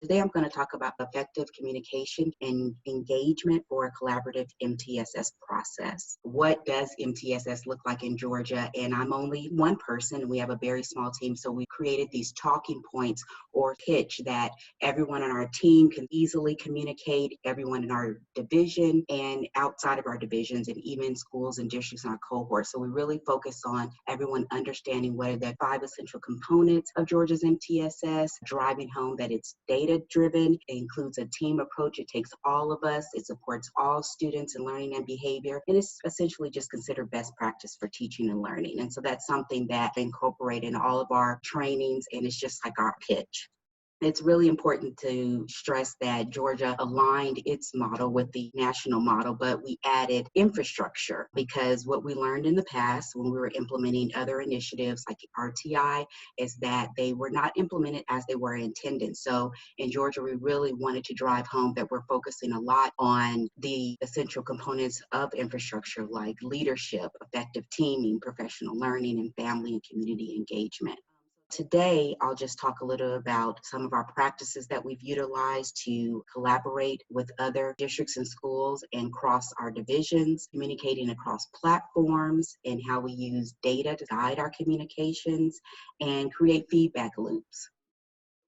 Today, I'm going to talk about effective communication and engagement for a collaborative MTSS process. What does MTSS look like in Georgia? And I'm only one person, and we have a very small team, so we created these talking points or pitch that everyone on our team can easily communicate, everyone in our division and outside of our divisions, and even schools and districts in our cohort. So we really focus on everyone understanding what are the 5 essential components of Georgia's MTSS, driving home that it's data-driven. It includes a team approach. It takes all of us. It supports all students in learning and behavior. And it's essentially just considered best practice for teaching and learning. And so that's something that we incorporate in all of our trainings, and it's just like our pitch. It's really important to stress that Georgia aligned its model with the national model, but we added infrastructure because what we learned in the past when we were implementing other initiatives like RTI is that they were not implemented as they were intended. So in Georgia, we really wanted to drive home that we're focusing a lot on the essential components of infrastructure like leadership, effective teaming, professional learning, and family and community engagement. Today, I'll just talk a little about some of our practices that we've utilized to collaborate with other districts and schools and cross our divisions, communicating across platforms, and how we use data to guide our communications and create feedback loops.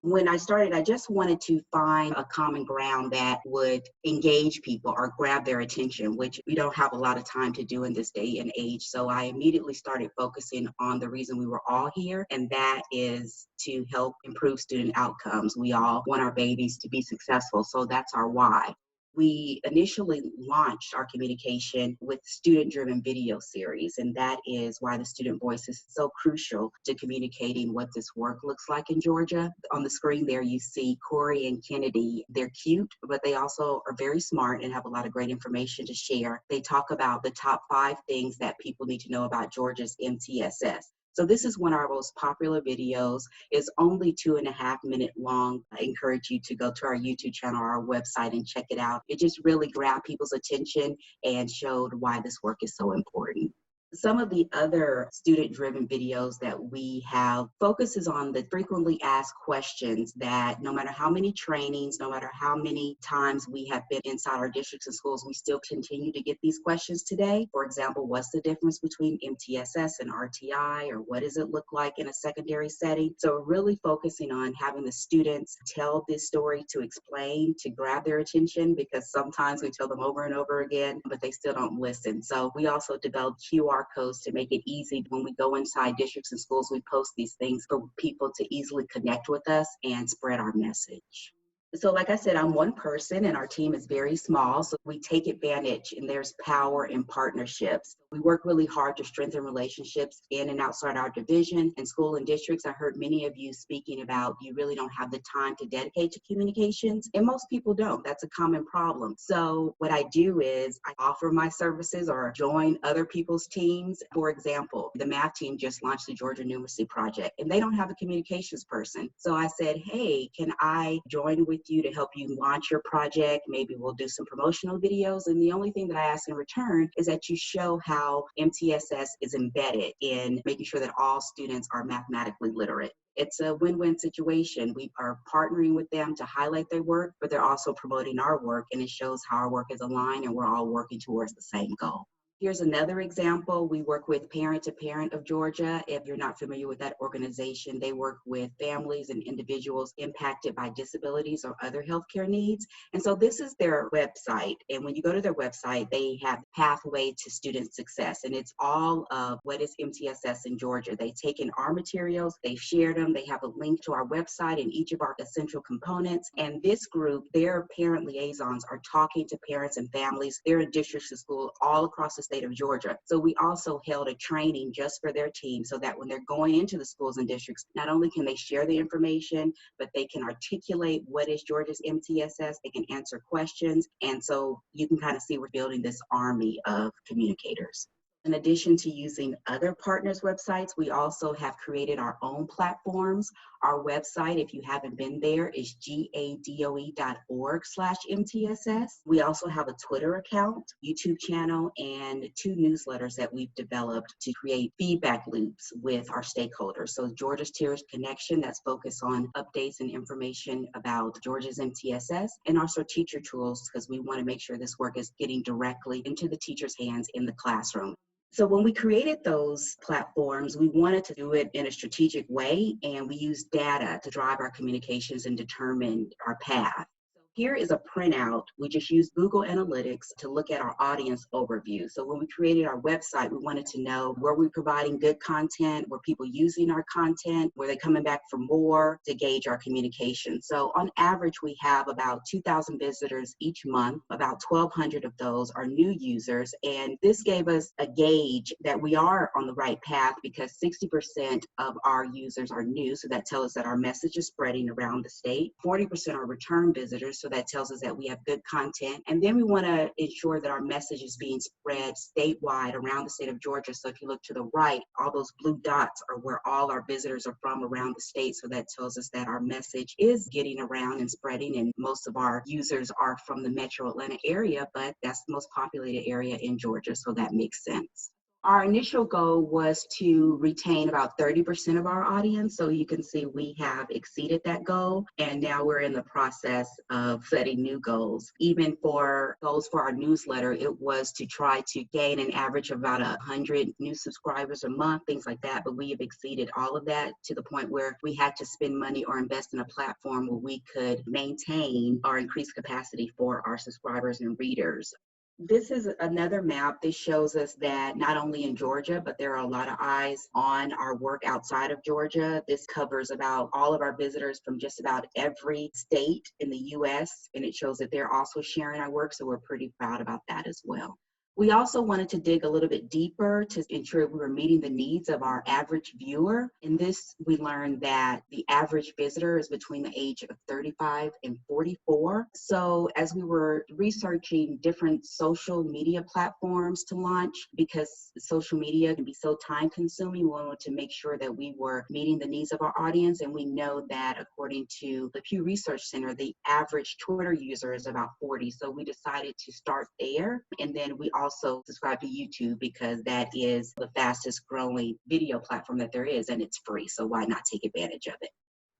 When I started, I just wanted to find a common ground that would engage people or grab their attention, which we don't have a lot of time to do in this day and age. So I immediately started focusing on the reason we were all here, and that is to help improve student outcomes. We all want our babies to be successful, so that's our why. We initially launched our communication with student-driven video series, and that is why the student voice is so crucial to communicating what this work looks like in Georgia. On the screen there, you see Corey and Kennedy. They're cute, but they also are very smart and have a lot of great information to share. They talk about the top 5 things that people need to know about Georgia's MTSS. So this is one of our most popular videos. It's only 2.5 minutes long. I encourage you to go to our YouTube channel or our website and check it out. It just really grabbed people's attention and showed why this work is so important. Some of the other student-driven videos that we have focuses on the frequently asked questions that no matter how many trainings, no matter how many times we have been inside our districts and schools, we still continue to get these questions today. For example, what's the difference between MTSS and RTI, or what does it look like in a secondary setting? So we're really focusing on having the students tell this story to explain, to grab their attention, because sometimes we tell them over and over again, but they still don't listen. So we also developed QR codes to make it easy when we go inside districts and schools. We post these things for people to easily connect with us and spread our message. So like I said, I'm one person and our team is very small, so we take advantage, and there's power in partnerships. We work really hard to strengthen relationships in and outside our division and school and districts. I heard many of you speaking about you really don't have the time to dedicate to communications, and most people don't. That's a common problem. So what I do is I offer my services or join other people's teams. For example, the math team just launched the Georgia Numeracy Project, and they don't have a communications person. So I said, hey, can I join with you to help you launch your project? Maybe we'll do some promotional videos. And the only thing that I ask in return is that you show how MTSS is embedded in making sure that all students are mathematically literate. It's a win-win situation. We are partnering with them to highlight their work, but they're also promoting our work, and it shows how our work is aligned and we're all working towards the same goal. Here's another example. We work with Parent to Parent of Georgia. If you're not familiar with that organization, they work with families and individuals impacted by disabilities or other healthcare needs. And so this is their website. And when you go to their website, they have Pathway to Student Success. And it's all of what is MTSS in Georgia. They've taken our materials, they've shared them, they have a link to our website and each of our essential components. And this group, their parent liaisons are talking to parents and families. They're in districts and schools all across the state of Georgia. So we also held a training just for their team so that when they're going into the schools and districts, not only can they share the information, but they can articulate what is Georgia's MTSS, they can answer questions. And so you can kind of see we're building this army of communicators. In addition to using other partners' websites, we also have created our own platforms. Our website, if you haven't been there, is gadoe.org/MTSS. We also have a Twitter account, YouTube channel, and 2 newsletters that we've developed to create feedback loops with our stakeholders. So Georgia's Tears Connection, that's focused on updates and information about Georgia's MTSS, and also teacher tools, because we want to make sure this work is getting directly into the teacher's hands in the classroom. So when we created those platforms, we wanted to do it in a strategic way, and we used data to drive our communications and determine our path. Here is a printout. We just used Google Analytics to look at our audience overview. So when we created our website, we wanted to know, were we providing good content? Were people using our content? Were they coming back for more, to gauge our communication? So on average, we have about 2,000 visitors each month. About 1,200 of those are new users. And this gave us a gauge that we are on the right path, because 60% of our users are new. So that tells us that our message is spreading around the state. 40% are return visitors. So that tells us that we have good content. And then we want to ensure that our message is being spread statewide around the state of Georgia. So if you look to the right, all those blue dots are where all our visitors are from around the state. So that tells us that our message is getting around and spreading. And most of our users are from the metro Atlanta area, but that's the most populated area in Georgia. So that makes sense. Our initial goal was to retain about 30% of our audience. So you can see we have exceeded that goal. And now we're in the process of setting new goals. Even for goals for our newsletter, it was to try to gain an average of about 100 new subscribers a month, things like that. But we have exceeded all of that to the point where we had to spend money or invest in a platform where we could maintain our increased capacity for our subscribers and readers. This is another map. This shows us that not only in Georgia, but there are a lot of eyes on our work outside of Georgia. This covers about all of our visitors from just about every state in the US, and it shows that they're also sharing our work, so we're pretty proud about that as well. We also wanted to dig a little bit deeper to ensure we were meeting the needs of our average viewer. In this, we learned that the average visitor is between the age of 35 and 44. So as we were researching different social media platforms to launch, because social media can be so time consuming, we wanted to make sure that we were meeting the needs of our audience. And we know that according to the Pew Research Center, the average Twitter user is about 40. So we decided to start there. And then we also subscribe to YouTube, because that is the fastest growing video platform that there is, and it's free. So why not take advantage of it?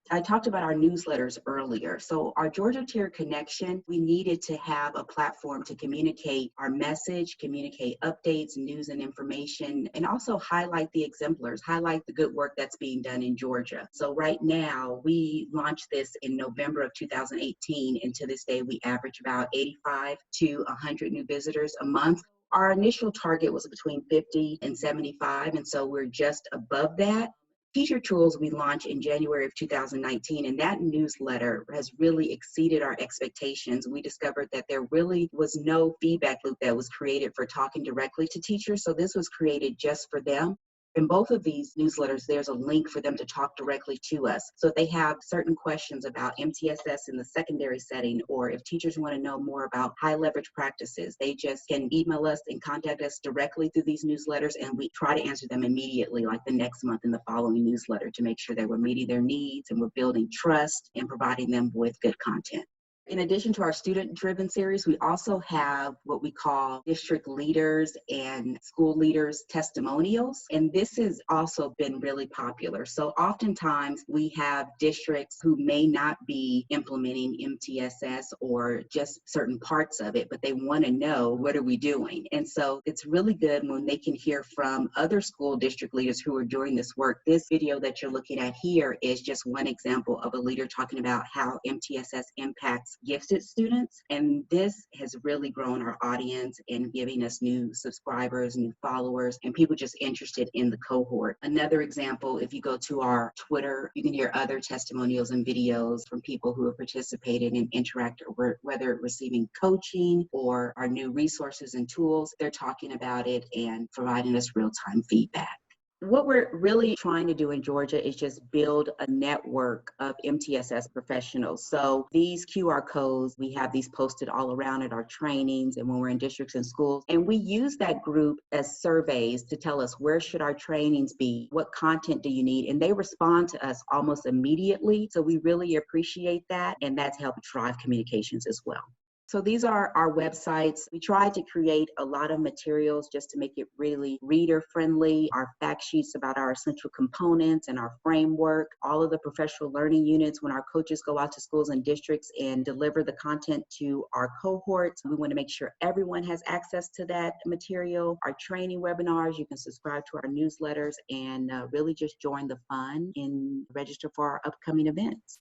I talked about our newsletters earlier. So our Georgia Tier Connection, we needed to have a platform to communicate our message, communicate updates, news and information, and also highlight the exemplars, highlight the good work that's being done in Georgia. So right now, we launched this in November of 2018, and to this day, we average about 85 to 100 new visitors a month. Our initial target was between 50 and 75, and so we're just above that. Teacher Tools we launched in January of 2019, and that newsletter has really exceeded our expectations. We discovered that there really was no feedback loop that was created for talking directly to teachers, so this was created just for them. In both of these newsletters, there's a link for them to talk directly to us. So if they have certain questions about MTSS in the secondary setting, or if teachers want to know more about high leverage practices, they just can email us and contact us directly through these newsletters, and we try to answer them immediately, like the next month in the following newsletter, to make sure that we're meeting their needs and we're building trust and providing them with good content. In addition to our student-driven series, we also have what we call district leaders and school leaders testimonials, and this has also been really popular. So oftentimes we have districts who may not be implementing MTSS or just certain parts of it, but they want to know, what are we doing? And so it's really good when they can hear from other school district leaders who are doing this work. This video that you're looking at here is just one example of a leader talking about how MTSS impacts gifted students, and this has really grown our audience and giving us new subscribers, new followers, and people just interested in the cohort. Another example, if you go to our Twitter, you can hear other testimonials and videos from people who have participated and interacted, whether receiving coaching or our new resources and tools. They're talking about it and providing us real-time feedback. What we're really trying to do in Georgia is just build a network of MTSS professionals. So these QR codes, we have these posted all around at our trainings and when we're in districts and schools. And we use that group as surveys to tell us where should our trainings be? What content do you need? And they respond to us almost immediately. So we really appreciate that. And that's helped drive communications as well. So these are our websites. We tried to create a lot of materials just to make it really reader friendly. Our fact sheets about our essential components and our framework, all of the professional learning units when our coaches go out to schools and districts and deliver the content to our cohorts. We want to make sure everyone has access to that material. Our training webinars, you can subscribe to our newsletters and really just join the fun and register for our upcoming events.